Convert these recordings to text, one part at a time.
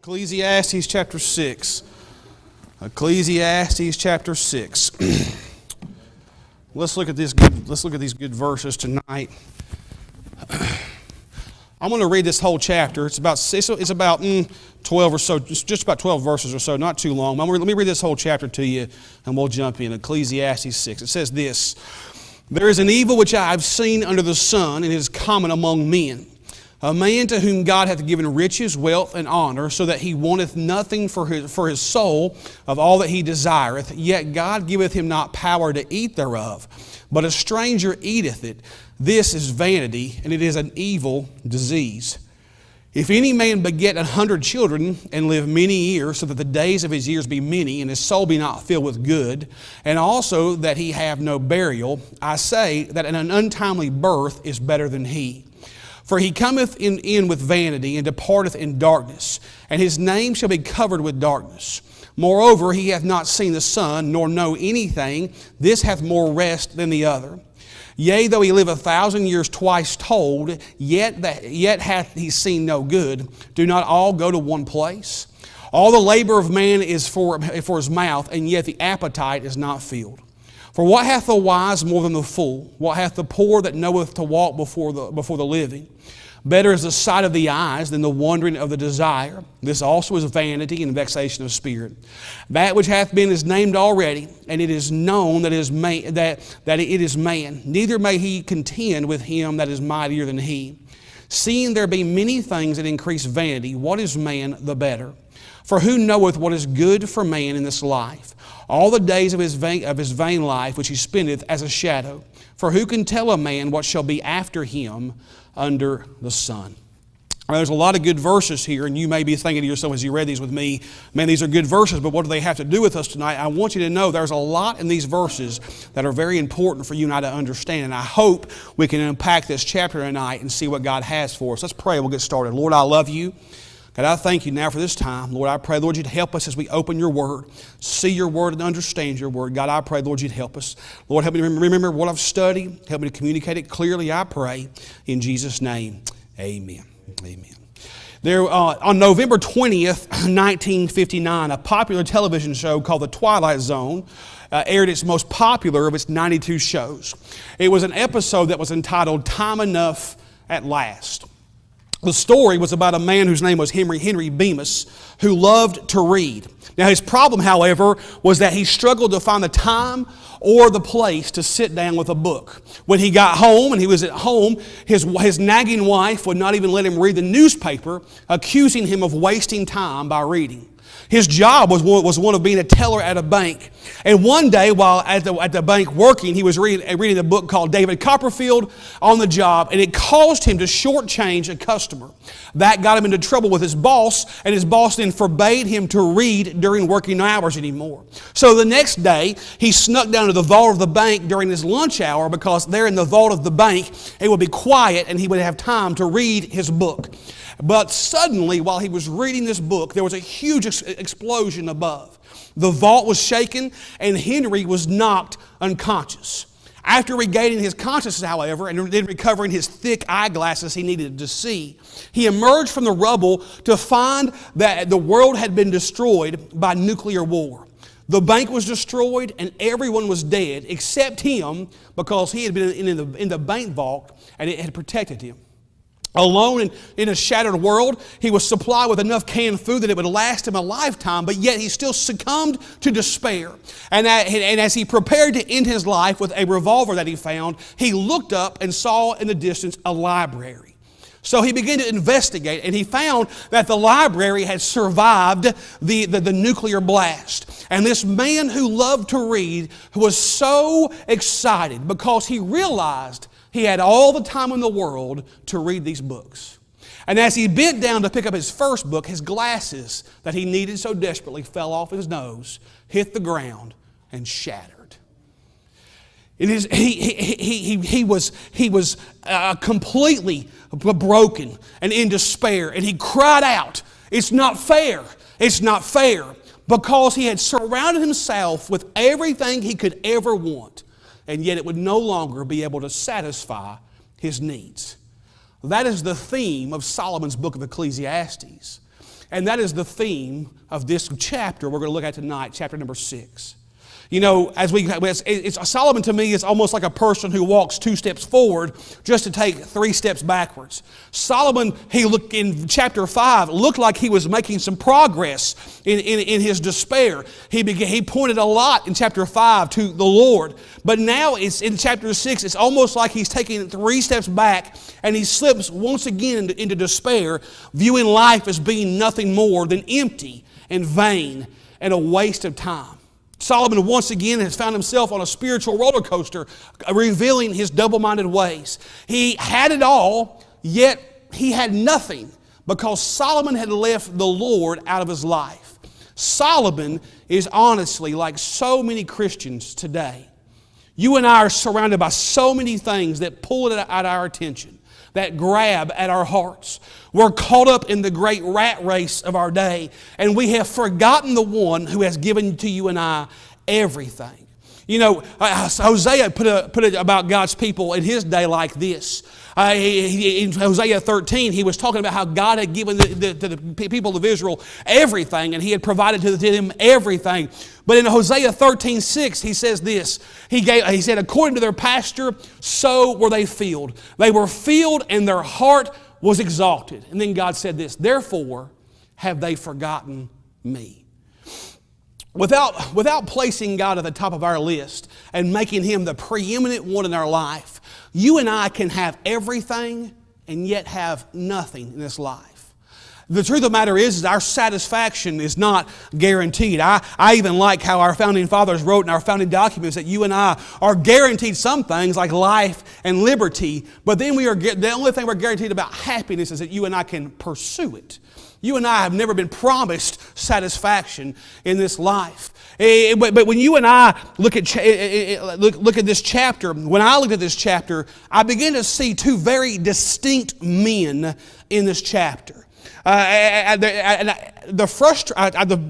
Ecclesiastes chapter 6. Ecclesiastes chapter 6. Let's look at these good verses tonight. I'm going to read this whole chapter. It's about 12 or so, just about 12 verses or so, not too long. Let me read this whole chapter to you, and we'll jump in. Ecclesiastes 6. It says this: "There is an evil which I have seen under the sun, and it is common among men. A man to whom God hath given riches, wealth, and honor, so that he wanteth nothing for his soul of all that he desireth. Yet God giveth him not power to eat thereof, but a stranger eateth it. This is vanity, and it is an evil disease. If any man beget 100 children, and live many years, so that the days of his years be many, and his soul be not filled with good, and also that he have no burial, I say that an untimely birth is better than he. For he cometh in with vanity, and departeth in darkness, and his name shall be covered with darkness. Moreover, he hath not seen the sun, nor know anything. This hath more rest than the other. Yea, though he live 1,000 years twice told, yet hath he seen no good. Do not all go to one place? All the labor of man is for his mouth, and yet the appetite is not filled. For what hath the wise more than the fool? What hath the poor that knoweth to walk before the living? Better is the sight of the eyes than the wandering of the desire. This also is vanity and vexation of spirit. That which hath been is named already, and it is known that it is man. Neither may he contend with him that is mightier than he. Seeing there be many things that increase vanity, what is man the better? For who knoweth what is good for man in this life? All the days of his vain life which he spendeth as a shadow. For who can tell a man what shall be after him under the sun?" There's a lot of good verses here, and you may be thinking to yourself as you read these with me, man, these are good verses, but what do they have to do with us tonight? I want you to know there's a lot in these verses that are very important for you and I to understand, and I hope we can unpack this chapter tonight and see what God has for us. Let's pray. We'll get started. Lord, I love you. God, I thank you now for this time. Lord, I pray, Lord, you'd help us as we open your word, see your word and understand your word. God, I pray, Lord, you'd help us. Lord, help me to remember what I've studied. Help me to communicate it clearly, I pray. In Jesus' name, amen. Amen. There, on November 20th, 1959, a popular television show called The Twilight Zone aired its most popular of its 92 shows. It was an episode that was entitled Time Enough at Last. The story was about a man whose name was Henry Bemis, who loved to read. Now his problem, however, was that he struggled to find the time or the place to sit down with a book. When he got home and he was at home, his nagging wife would not even let him read the newspaper, accusing him of wasting time by reading. His job was one of being a teller at a bank. And one day, while at the bank working, he was reading a book called David Copperfield on the Job, and it caused him to shortchange a customer. That got him into trouble with his boss, and his boss then forbade him to read during working hours anymore. So the next day, he snuck down to the vault of the bank during his lunch hour, because there in the vault of the bank, it would be quiet and he would have time to read his book. But suddenly, while he was reading this book, there was a huge explosion above. The vault was shaken, and Henry was knocked unconscious. After regaining his consciousness, however, and then recovering his thick eyeglasses he needed to see, he emerged from the rubble to find that the world had been destroyed by nuclear war. The bank was destroyed, and everyone was dead except him, because he had been in the bank vault, and it had protected him. Alone in a shattered world, he was supplied with enough canned food that it would last him a lifetime, but yet he still succumbed to despair. And as he prepared to end his life with a revolver that he found, he looked up and saw in the distance a library. So he began to investigate, and he found that the library had survived the nuclear blast. And this man who loved to read was so excited because he realized he had all the time in the world to read these books. And as he bent down to pick up his first book, his glasses that he needed so desperately fell off his nose, hit the ground, and shattered. He was completely broken and in despair, and he cried out, "It's not fair! It's not fair!" Because he had surrounded himself with everything he could ever want, and yet it would no longer be able to satisfy his needs. That is the theme of Solomon's book of Ecclesiastes. And that is the theme of this chapter we're going to look at tonight, chapter number 6. You know, Solomon to me is almost like a person who walks 2 steps forward just to take 3 steps backwards. Solomon, he looked in chapter 5, looked like he was making some progress in his despair. He pointed a lot in chapter 5 to the Lord. But now it's in chapter 6, it's almost like he's taking 3 steps back and he slips once again into despair, viewing life as being nothing more than empty and vain and a waste of time. Solomon once again has found himself on a spiritual roller coaster, revealing his double-minded ways. He had it all, yet he had nothing because Solomon had left the Lord out of his life. Solomon is honestly like so many Christians today. You and I are surrounded by so many things that pull at our attention, that grab at our hearts. We're caught up in the great rat race of our day, and we have forgotten the one who has given to you and I everything. You know, Hosea put it about God's people in his day like this. In Hosea 13, he was talking about how God had given the people of Israel everything, and he had provided to them everything. But in Hosea 13:6, he says this. He said, according to their pasture, so were they filled. They were filled, and their heart was exalted. And then God said this, therefore have they forgotten me. Without placing God at the top of our list and making Him the preeminent one in our life, you and I can have everything and yet have nothing in this life. The truth of the matter is our satisfaction is not guaranteed. I even like how our founding fathers wrote in our founding documents that you and I are guaranteed some things like life and liberty, but then the only thing we're guaranteed about happiness is that you and I can pursue it. You and I have never been promised satisfaction in this life. But when you and I look at this chapter, when I looked at this chapter, I began to see 2 very distinct men in this chapter. The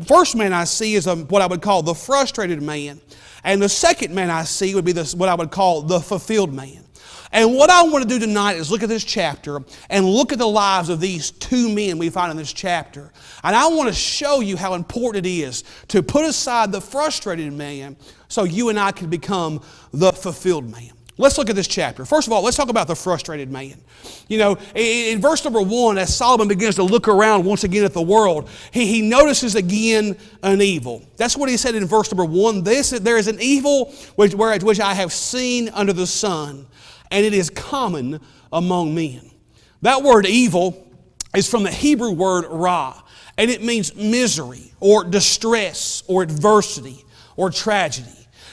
first man I see is what I would call the frustrated man. And the second man I see would be what I would call the fulfilled man. And what I want to do tonight is look at this chapter and look at the lives of these 2 men we find in this chapter. And I want to show you how important it is to put aside the frustrated man so you and I can become the fulfilled man. Let's look at this chapter. First of all, let's talk about the frustrated man. You know, in verse number 1, as Solomon begins to look around once again at the world, he notices again an evil. That's what he said in verse number 1. There is an evil which I have seen under the sun, and it is common among men. That word evil is from the Hebrew word ra, and it means misery or distress or adversity or tragedy.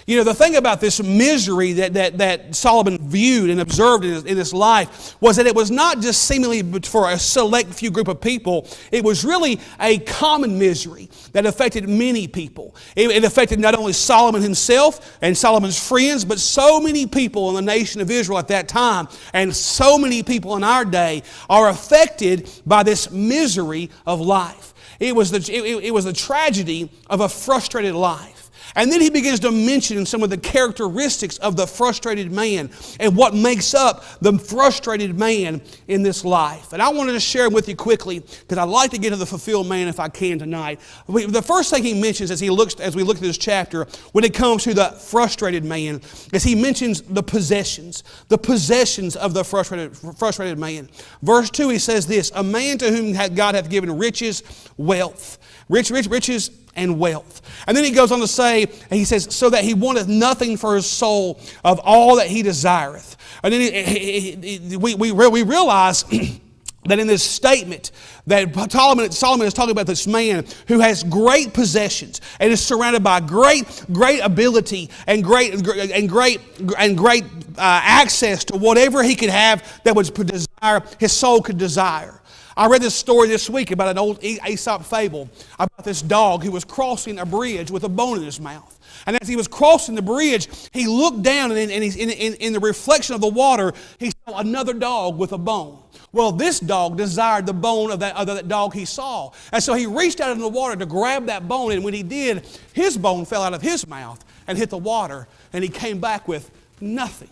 You know, the thing about this misery that Solomon viewed and observed in his life was that it was not just seemingly for a select few group of people. It was really a common misery that affected many people. It affected not only Solomon himself and Solomon's friends, but so many people in the nation of Israel at that time, and so many people in our day are affected by this misery of life. It was the tragedy of a frustrated life. And then he begins to mention some of the characteristics of the frustrated man and what makes up the frustrated man in this life. And I wanted to share with you quickly because I'd like to get to the fulfilled man if I can tonight. The first thing he mentions as we look at this chapter when it comes to the frustrated man is he mentions the possessions of the frustrated man. Verse 2 he says this, a man to whom God hath given riches, wealth. Riches and wealth. And then he goes on to say, and he says, so that he wanteth nothing for his soul of all that he desireth. And then we realize that in this statement that Solomon is talking about this man who has great possessions and is surrounded by great ability and great access to whatever he could have that was his soul could desire. I read this story this week about an old Aesop fable about this dog who was crossing a bridge with a bone in his mouth. And as he was crossing the bridge, he looked down and in the reflection of the water, he saw another dog with a bone. Well, this dog desired the bone of that dog he saw. And so he reached out in the water to grab that bone, and when he did, his bone fell out of his mouth and hit the water, and he came back with nothing.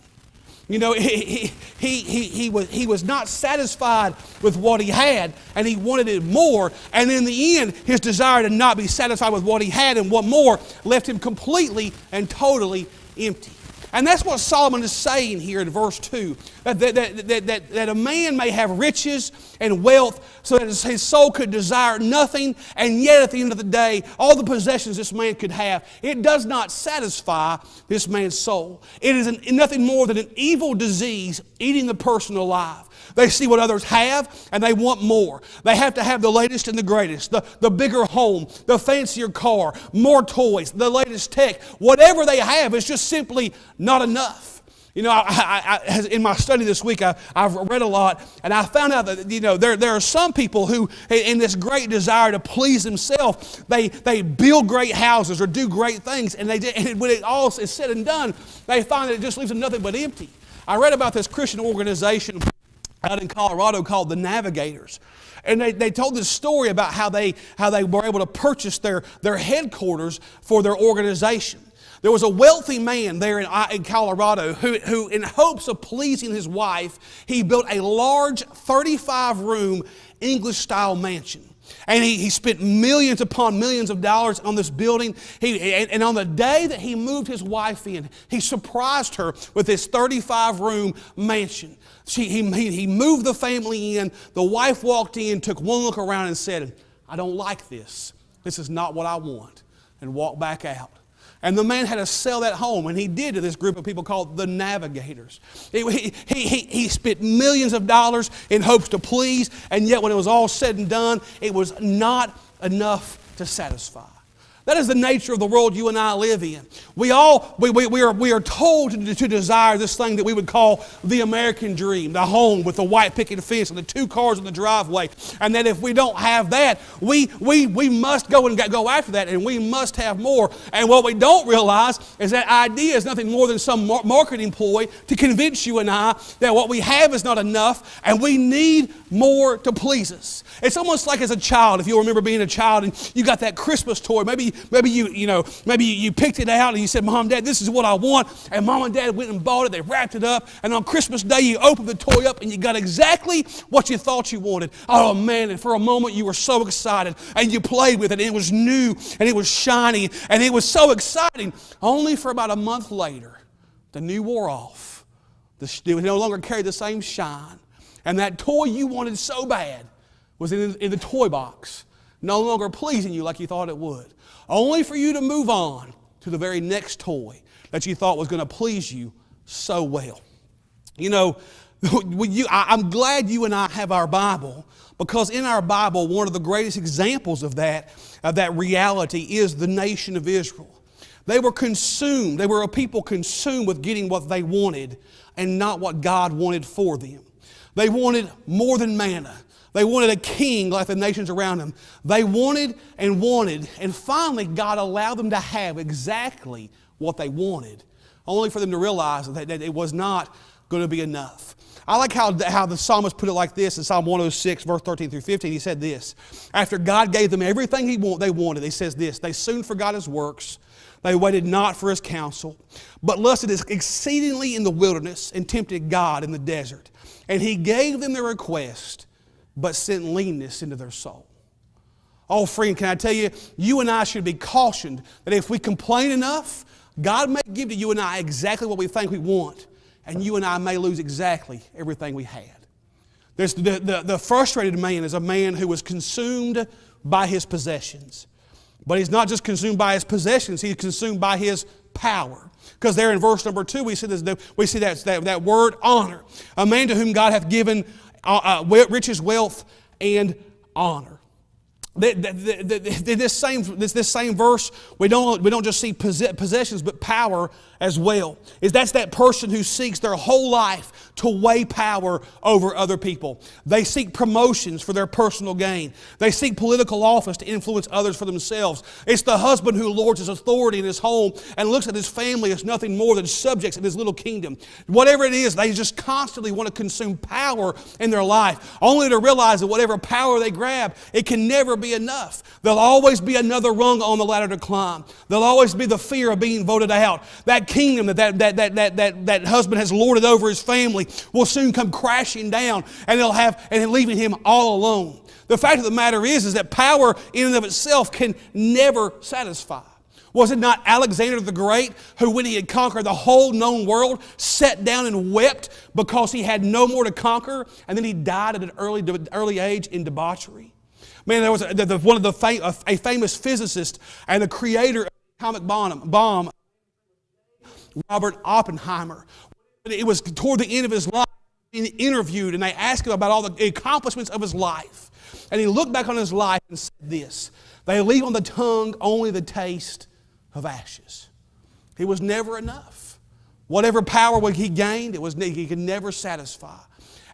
You know, he was not satisfied with what he had, and he wanted it more. And in the end, his desire to not be satisfied with what he had and want more left him completely and totally empty. And that's what Solomon is saying here in verse 2, that a man may have riches and wealth so that his soul could desire nothing, and yet at the end of the day, all the possessions this man could have, it does not satisfy this man's soul. It is nothing more than an evil disease eating the person alive. They see what others have, and they want more. They have to have the latest and the greatest, the bigger home, the fancier car, more toys, the latest tech. Whatever they have is just simply not enough. You know, in my study this week, I've read a lot, and I found out that, you know, there are some people who, in this great desire to please themselves, they build great houses or do great things, and when it all is said and done, they find that it just leaves them nothing but empty. I read about this Christian organization out in Colorado called the Navigators. And they told this story about how they were able to purchase their headquarters for their organization. There was a wealthy man there in Colorado who, in hopes of pleasing his wife, he built a large 35-room English-style mansion. And he spent millions upon millions of dollars on this building. And on the day that he moved his wife in, he surprised her with this 35-room mansion. He moved the family in. The wife walked in, took one look around and said, "I don't like this. This is not what I want," and walked back out. And the man had to sell that home, and he did to this group of people called the Navigators. He spent millions of dollars in hopes to please, and yet when it was all said and done, it was not enough to satisfy. That is the nature of the world you and I live in. We are told to desire this thing that we would call the American dream, the home with the white picket fence and the 2 cars in the driveway. And that if we don't have that, we must go after that, and we must have more. And what we don't realize is that idea is nothing more than some marketing ploy to convince you and I that what we have is not enough, and we need more to please us. It's almost like as a child, if you remember being a child and you got that Christmas toy, maybe you picked it out and you said, "Mom, Dad, this is what I want." And Mom and Dad went and bought it. They wrapped it up. And on Christmas Day, you opened the toy up and you got exactly what you thought you wanted. Oh, man. And for a moment, you were so excited. And you played with it. And it was new. And it was shiny. And it was so exciting. Only for about a month later, the new wore off. It no longer carried the same shine. And that toy you wanted so bad was in the toy box, no longer pleasing you like you thought it would. Only for you to move on to the very next toy that you thought was going to please you so well. You know, I'm glad you and I have our Bible, because in our Bible, one of the greatest examples of that reality is the nation of Israel. They were consumed. They were a people consumed with getting what they wanted and not what God wanted for them. They wanted more than manna. They wanted a king like the nations around them. They wanted, and finally God allowed them to have exactly what they wanted, only for them to realize that it was not going to be enough. I like how the psalmist put it like this in Psalm 106, verse 13 through 15. He said this: after God gave them everything they wanted, he says this: "They soon forgot His works. They waited not for His counsel, but lusted exceedingly in the wilderness and tempted God in the desert. And He gave them their request, but sent leanness into their soul." Oh, friend, can I tell you, you and I should be cautioned that if we complain enough, God may give to you and I exactly what we think we want, and you and I may lose exactly everything we had. The frustrated man is a man who was consumed by his possessions. But he's not just consumed by his possessions, he's consumed by his power. Because there in verse number 2, we see that word honor. A man to whom God hath given riches, wealth, and honor. This same verse, we don't just see possessions, but power as well. That's that person who seeks their whole life to weigh power over other people. They seek promotions for their personal gain. They seek political office to influence others for themselves. It's the husband who lords his authority in his home and looks at his family as nothing more than subjects in his little kingdom. Whatever it is, they just constantly want to consume power in their life, only to realize that whatever power they grab, it can never be enough. There'll always be another rung on the ladder to climb. There'll always be the fear of being voted out. That kingdom that husband has lorded over his family will soon come crashing down, and leaving him all alone. The fact of the matter is that power in and of itself can never satisfy. Was it not Alexander the Great who, when he had conquered the whole known world, sat down and wept because he had no more to conquer, and then he died at an early age in debauchery? Man, there was a famous physicist and the creator of the atomic bomb, Robert Oppenheimer. It was toward the end of his life, being interviewed, and they asked him about all the accomplishments of his life. And he looked back on his life and said this: "They leave on the tongue only the taste of ashes." He was never enough. Whatever power he gained, he could never satisfy.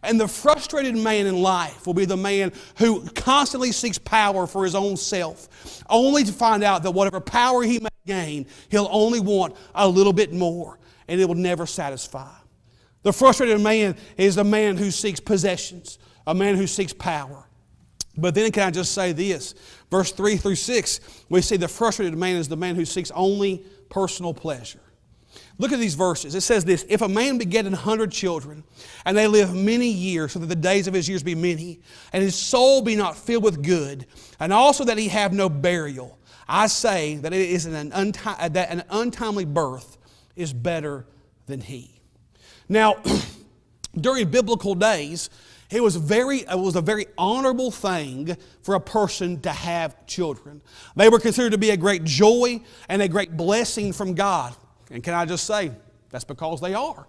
And the frustrated man in life will be the man who constantly seeks power for his own self, only to find out that whatever power he may gain, he'll only want a little bit more, and it will never satisfy. The frustrated man is the man who seeks possessions, a man who seeks power. But then can I just say this? Verse 3 through 6, we see the frustrated man is the man who seeks only personal pleasure. Look at these verses. It says this: "If a man beget 100 children, and they live many years, so that the days of his years be many, and his soul be not filled with good, and also that he have no burial, I say that it is an untimely birth is better than he." Now, during biblical days, it was a very honorable thing for a person to have children. They were considered to be a great joy and a great blessing from God. And can I just say, that's because they are.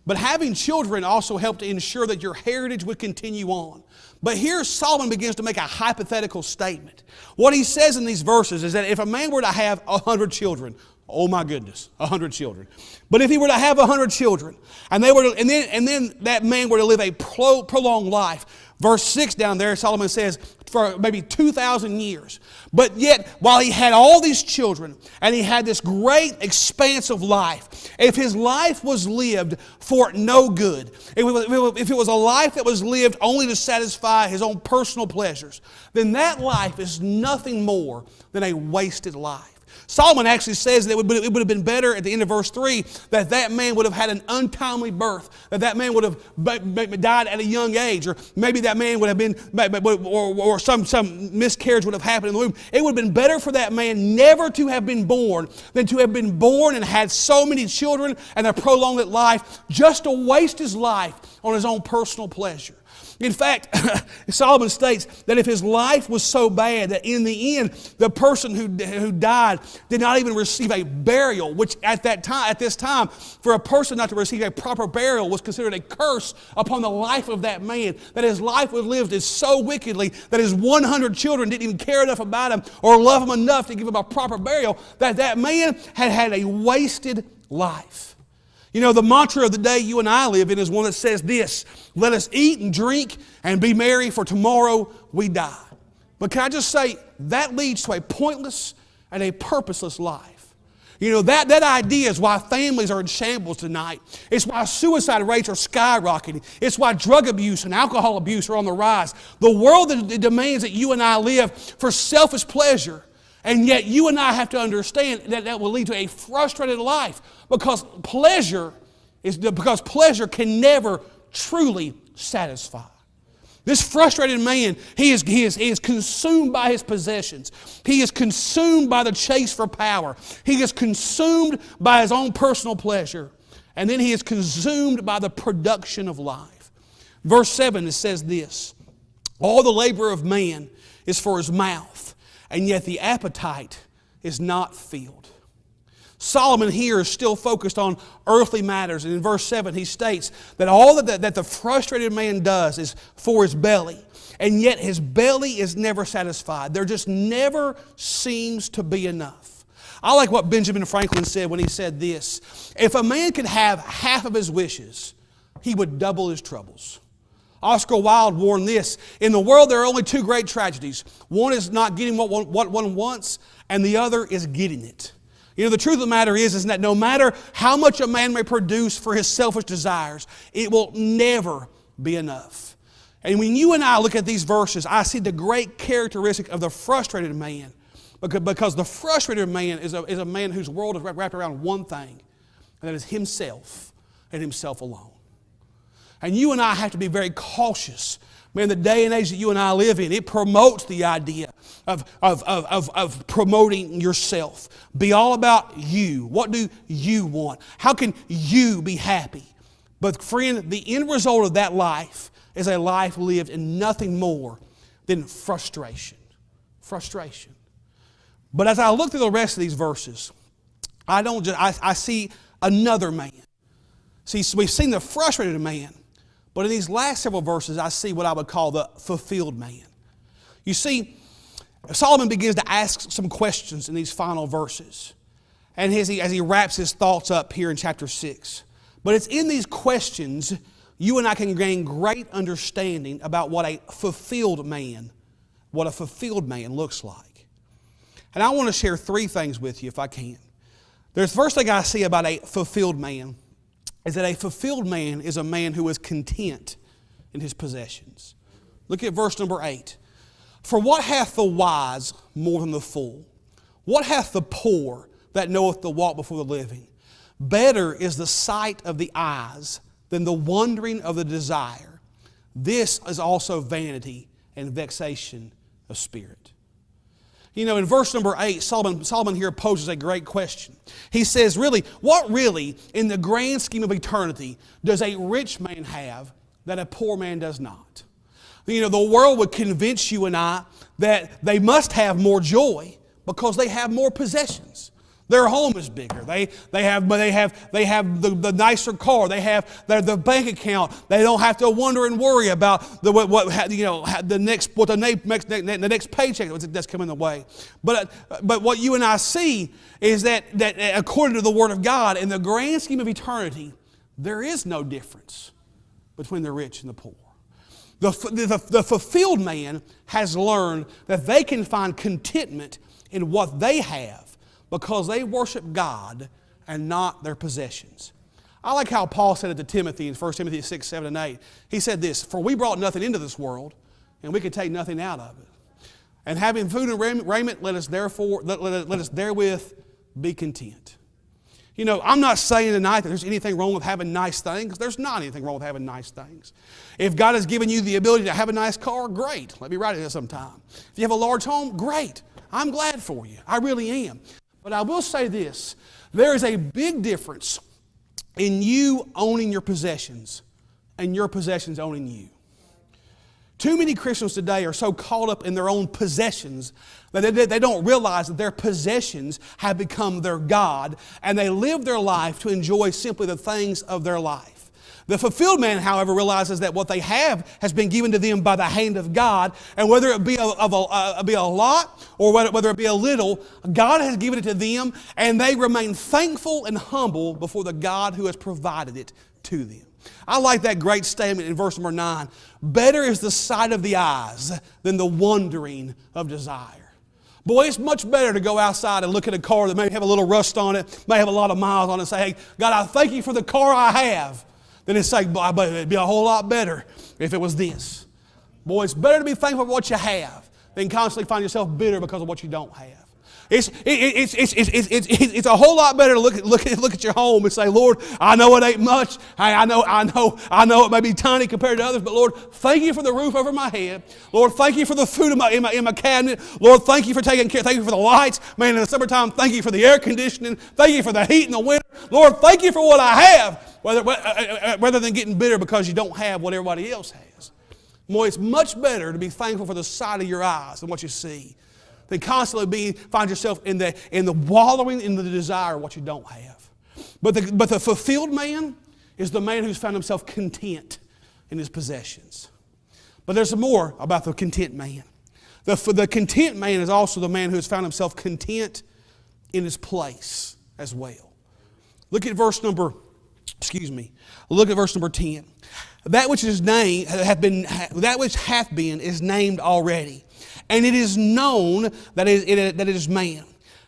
But having children also helped to ensure that your heritage would continue on. But here Solomon begins to make a hypothetical statement. What he says in these verses is that if a man were to have 100 children, oh my goodness, 100 children. But if he were to have 100 children, and then that man were to live a prolonged life, verse 6 down there, Solomon says, for maybe 2,000 years. But yet, while he had all these children, and he had this great expanse of life, if his life was lived for no good, if it was a life that was lived only to satisfy his own personal pleasures, then that life is nothing more than a wasted life. Solomon actually says that it would have been better at the end of verse 3 that man would have had an untimely birth, that man would have died at a young age, or maybe that man would have been, or some miscarriage would have happened in the womb. It would have been better for that man never to have been born than to have been born and had so many children and a prolonged life just to waste his life on his own personal pleasure. In fact, Solomon states that if his life was so bad that in the end, the person who died did not even receive a burial, which at this time, for a person not to receive a proper burial was considered a curse upon the life of that man, that his life was lived so wickedly that his 100 children didn't even care enough about him or love him enough to give him a proper burial, that man had a wasted life. You know, the mantra of the day you and I live in is one that says this: "Let us eat and drink and be merry, for tomorrow we die." But can I just say, that leads to a pointless and a purposeless life. You know, that idea is why families are in shambles tonight. It's why suicide rates are skyrocketing. It's why drug abuse and alcohol abuse are on the rise. The world that demands that you and I live for selfish pleasure. And yet you and I have to understand that will lead to a frustrated life, because pleasure can never truly satisfy. This frustrated man, he is consumed by his possessions. He is consumed by the chase for power. He is consumed by his own personal pleasure. And then he is consumed by the production of life. Verse 7, it says this: "All the labor of man is for his mouth, and yet the appetite is not filled." Solomon here is still focused on earthly matters. And in verse 7 he states that all that the frustrated man does is for his belly. And yet his belly is never satisfied. There just never seems to be enough. I like what Benjamin Franklin said when he said this: "If a man could have half of his wishes, he would double his troubles." Oscar Wilde warned this: "In the world there are only two great tragedies. One is not getting what one wants, and the other is getting it." You know, the truth of the matter is that no matter how much a man may produce for his selfish desires, it will never be enough. And when you and I look at these verses, I see the great characteristic of the frustrated man. Because the frustrated man is a man whose world is wrapped around one thing, and that is himself and himself alone. And you and I have to be very cautious. Man, the day and age that you and I live in, it promotes the idea of promoting yourself. Be all about you. What do you want? How can you be happy? But friend, the end result of that life is a life lived in nothing more than frustration. Frustration. But as I look through the rest of these verses, I see another man. See, so we've seen the frustrated man, but in these last several verses, I see what I would call the fulfilled man. You see, Solomon begins to ask some questions in these final verses, and as he wraps his thoughts up here in chapter 6. But it's in these questions you and I can gain great understanding about what a fulfilled man looks like. And I want to share three things with you if I can. The first thing I see about a fulfilled man is that a fulfilled man is a man who is content in his possessions. Look at verse number 8. For what hath the wise more than the fool? What hath the poor that knoweth to walk before the living? Better is the sight of the eyes than the wandering of the desire. This is also vanity and vexation of spirit. You know, in verse number 8, Solomon here poses a great question. He says, what really, in the grand scheme of eternity, does a rich man have that a poor man does not? You know, the world would convince you and I that they must have more joy because they have more possessions. Their home is bigger. They have the nicer car. They have the bank account. They don't have to wonder and worry about the next paycheck that's coming the way. But what you and I see is that according to the Word of God, in the grand scheme of eternity, there is no difference between the rich and the poor. The fulfilled man has learned that they can find contentment in what they have, because they worship God and not their possessions. I like how Paul said it to Timothy in 1 Timothy 6, 7, and 8. He said this, for we brought nothing into this world, and we can take nothing out of it. And having food and raiment, let us therewith be content. You know, I'm not saying tonight that there's anything wrong with having nice things. There's not anything wrong with having nice things. If God has given you the ability to have a nice car, great. Let me write it here sometime. If you have a large home, great. I'm glad for you. I really am. But I will say this, there is a big difference in you owning your possessions and your possessions owning you. Too many Christians today are so caught up in their own possessions that they don't realize that their possessions have become their God, and they live their life to enjoy simply the things of their life. The fulfilled man, however, realizes that what they have has been given to them by the hand of God, and whether it be a lot or whether it be a little, God has given it to them, and they remain thankful and humble before the God who has provided it to them. I like that great statement in verse number 9. Better is the sight of the eyes than the wandering of desire. Boy, it's much better to go outside and look at a car that may have a little rust on it, may have a lot of miles on it, and say, hey, God, I thank you for the car I have. Then it's like, but it'd be a whole lot better if it was this. Boy, it's better to be thankful for what you have than constantly find yourself bitter because of what you don't have. It's a whole lot better to look at your home and say, Lord, I know it ain't much. I know it may be tiny compared to others, but Lord, thank you for the roof over my head. Lord, thank you for the food in my cabinet. Lord, thank you for taking care. Thank you for the lights. Man, in the summertime, thank you for the air conditioning. Thank you for the heat in the winter. Lord, thank you for what I have, rather than getting bitter because you don't have what everybody else has. Boy, it's much better to be thankful for the sight of your eyes and what you see than constantly find yourself in the wallowing in the desire of what you don't have. But the fulfilled man is the man who's found himself content in his possessions. But there's more about the content man. The content man is also the man who has found himself content in his place as well. Look at verse number 10. That which hath been is named already. And it is known that it is man.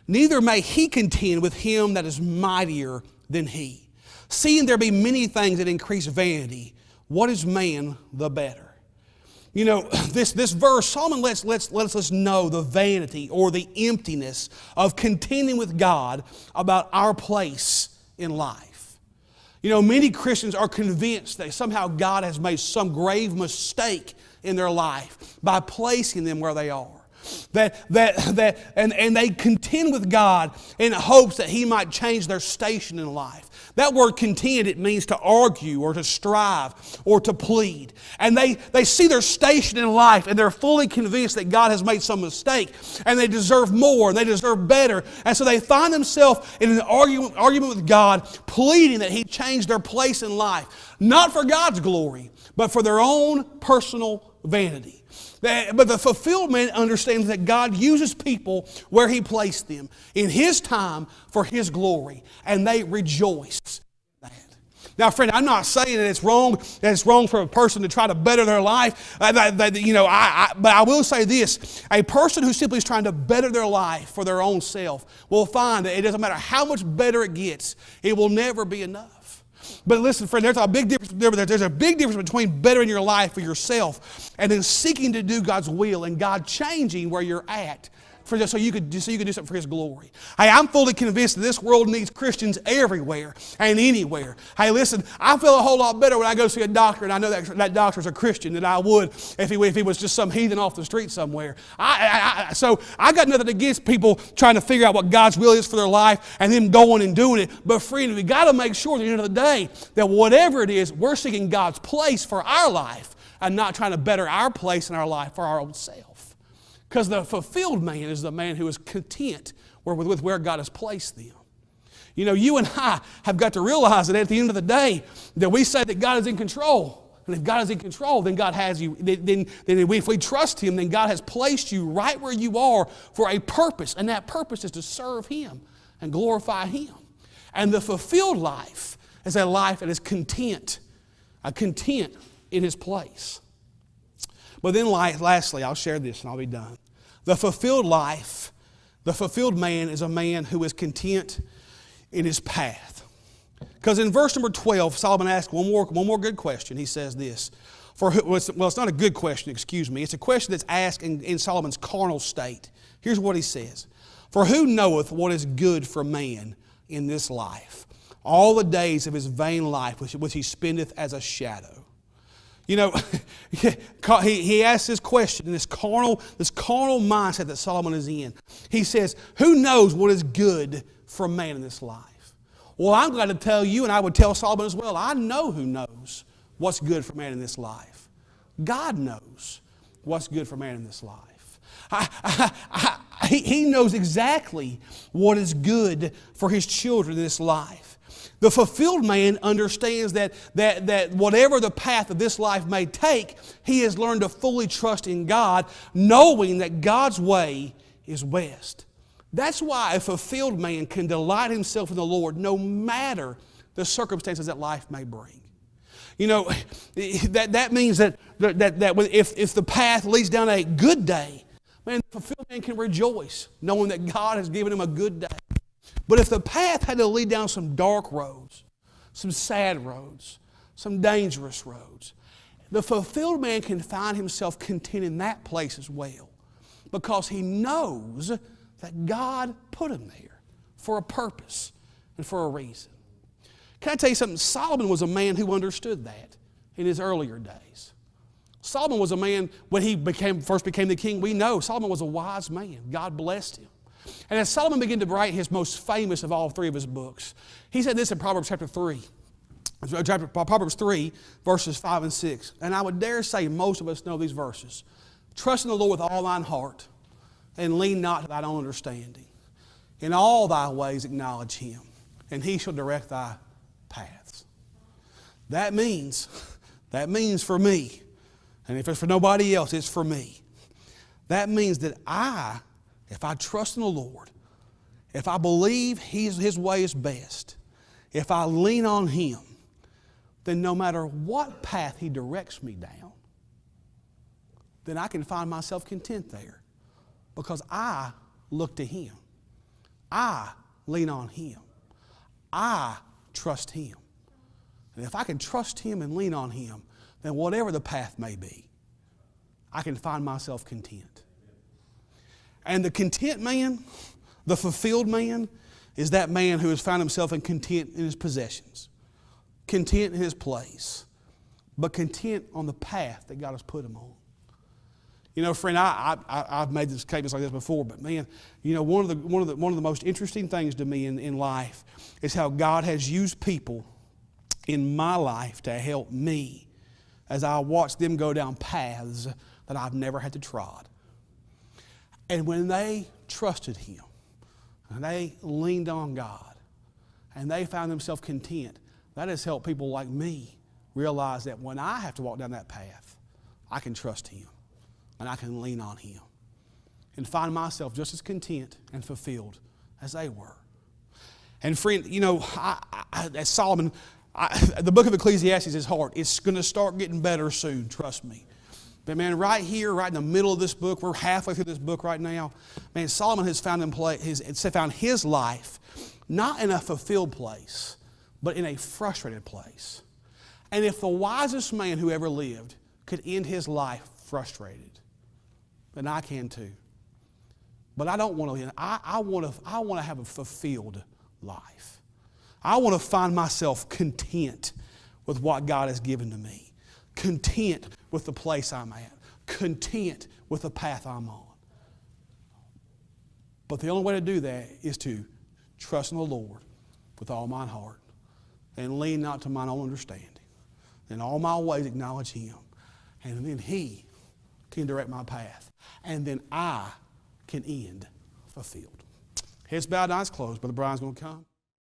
Neither may he contend with him that is mightier than he. Seeing there be many things that increase vanity, what is man the better? You know, this verse, Solomon lets us know the vanity or the emptiness of contending with God about our place in life. You know, many Christians are convinced that somehow God has made some grave mistake in their life by placing them where they are. And they contend with God in hopes that He might change their station in life. That word contend, it means to argue or to strive or to plead. And they see their station in life and they're fully convinced that God has made some mistake and they deserve more and they deserve better. And so they find themselves in an argument with God, pleading that He change their place in life. Not for God's glory, but for their own personal vanity. But the fulfilled man understands that God uses people where He placed them in His time for His glory, and they rejoice in that. Now, friend, I'm not saying that it's wrong for a person to try to better their life. But I will say this: a person who simply is trying to better their life for their own self will find that it doesn't matter how much better it gets, it will never be enough. But listen, friend, there's a big difference between bettering your life for yourself and then seeking to do God's will and God changing where you're at so you could do something for His glory. Hey, I'm fully convinced that this world needs Christians everywhere and anywhere. Hey, listen, I feel a whole lot better when I go see a doctor and I know that doctor's a Christian than I would if he was just some heathen off the street somewhere. So I got nothing against people trying to figure out what God's will is for their life and them going and doing it. But friend, we got to make sure at the end of the day that whatever it is, we're seeking God's place for our life and not trying to better our place in our life for our own self. Because the fulfilled man is the man who is content with where God has placed them. You know, you and I have got to realize that at the end of the day, that we say that God is in control. And if God is in control, then God has you. Then if we trust Him, then God has placed you right where you are for a purpose. And that purpose is to serve Him and glorify Him. And the fulfilled life is a life that is content in His place. But then lastly, I'll share this and I'll be done. The fulfilled life, the fulfilled man is a man who is content in his path. Because in verse number 12, Solomon asks one more good question. He says this. It's not a good question, excuse me. It's a question that's asked in Solomon's carnal state. Here's what he says. For who knoweth what is good for man in this life? All the days of his vain life which he spendeth as a shadow. You know, he asks this question in this carnal mindset that Solomon is in. He says, who knows what is good for man in this life? Well, I'm glad to tell you, and I would tell Solomon as well, I know who knows what's good for man in this life. God knows what's good for man in this life. He knows exactly what is good for His children in this life. The fulfilled man understands that whatever the path of this life may take, he has learned to fully trust in God, knowing that God's way is best. That's why a fulfilled man can delight himself in the Lord no matter the circumstances that life may bring. You know, that means that if the path leads down a good day, man, the fulfilled man can rejoice, knowing that God has given him a good day. But if the path had to lead down some dark roads, some sad roads, some dangerous roads, the fulfilled man can find himself content in that place as well, because he knows that God put him there for a purpose and for a reason. Can I tell you something? Solomon was a man who understood that in his earlier days. Solomon was a man, when he first became the king, we know Solomon was a wise man. God blessed him. And as Solomon began to write his most famous of all three of his books, he said this in Proverbs chapter 3. Proverbs 3, verses 5 and 6. And I would dare say most of us know these verses. Trust in the Lord with all thine heart, and lean not to thine own understanding. In all thy ways acknowledge Him, and He shall direct thy paths. That means for me, and if it's for nobody else, it's for me. That means that if I trust in the Lord, if I believe His way is best, if I lean on Him, then no matter what path He directs me down, then I can find myself content there, because I look to Him. I lean on Him. I trust Him. And if I can trust Him and lean on Him, then whatever the path may be, I can find myself content. And the content man, the fulfilled man, is that man who has found himself content in his possessions, content in his place, but content on the path that God has put him on. You know, friend, I've made this statements like this before, but man, you know, one of the most interesting things to me in life is how God has used people in my life to help me as I watch them go down paths that I've never had to trod. And when they trusted Him, and they leaned on God, and they found themselves content, that has helped people like me realize that when I have to walk down that path, I can trust Him, and I can lean on Him, and find myself just as content and fulfilled as they were. And friend, you know, as Solomon, the book of Ecclesiastes is hard. It's going to start getting better soon, trust me. But man, right here, right in the middle of this book, we're halfway through this book right now. Man, Solomon has found his life not in a fulfilled place, but in a frustrated place. And if the wisest man who ever lived could end his life frustrated, then I can too. But I don't want to end. I want to have a fulfilled life. I want to find myself content with what God has given to me. Content with the place I'm at. Content with the path I'm on. But the only way to do that is to trust in the Lord with all mine heart and lean not to mine own understanding. In all my ways acknowledge Him. And then He can direct my path. And then I can end fulfilled. Heads bowed, eyes closed. Brother Brian's going to come.